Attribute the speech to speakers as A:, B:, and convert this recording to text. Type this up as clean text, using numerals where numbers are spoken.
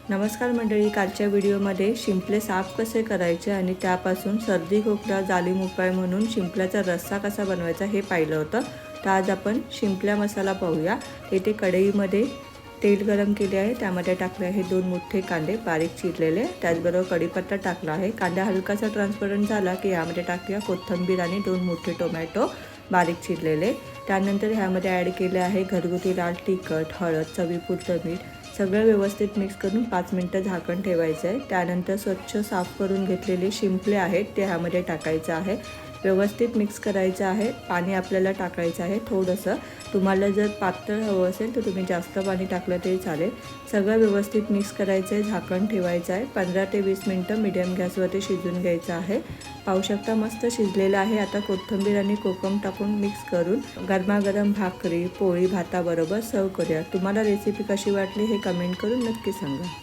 A: नमस्कार मंडळी, कालच्या व्हिडिओमध्ये शिंपले साफ कसे करायचे आणि त्यापासून सर्दी खोकला जालीम उपाय म्हणून शिंपल्याचा रस्सा कसा बनवायचा हे पाहिलं होतं। तर आज आपण शिंपल्या मसाला पाहूया। येथे कढईमध्ये तेल गरम केले आहे, त्यामध्ये टाकले आहे 2 मोठे कांदे बारीक चिरलेले, त्याचबरोबर कढीपत्ता टाकला आहे। कांदा हलकासा ट्रान्सपरंट झाला की यामध्ये टाकूया कोथिंबीर आणि 2 मोठे टोमॅटो बारीक चिरलेले। त्यानंतर ह्यामध्ये ॲड केले आहे घरगुती लाल तिखट, हळद, चवीपुरतं मीठ, सगळं व्यवस्थित मिक्स करून 5 मिनिटं झाकण ठेवायचं आहे। त्यानंतर स्वच्छ साफ करून घेतलेले शिंपले आहेत ते ह्यामध्ये टाकायचं आहे, व्यवस्थित मिक्स करायचं आहे। पाणी आपल्याला टाकायचं आहे थोडंसं, तुम्हाला जर पातळ हवं असेल तर तुम्ही जास्त पाणी टाकलं तरी चालेल। सगळं व्यवस्थित मिक्स करायचं आहे, झाकण ठेवायचं आहे। 15 ते 20 मिनिटं मीडियम गॅसवरती शिजवून घ्यायचं आहे। पाहू शकता मस्त शिजलेलं आहे। आता कोथिंबीर आणि कोकम टाकून मिक्स करून गरमागरम भाकरी, पोळी, भाताबरोबर सर्व करूया। तुम्हाला रेसिपी कशी वाटली हे कमेंट करून नक्की सांगा।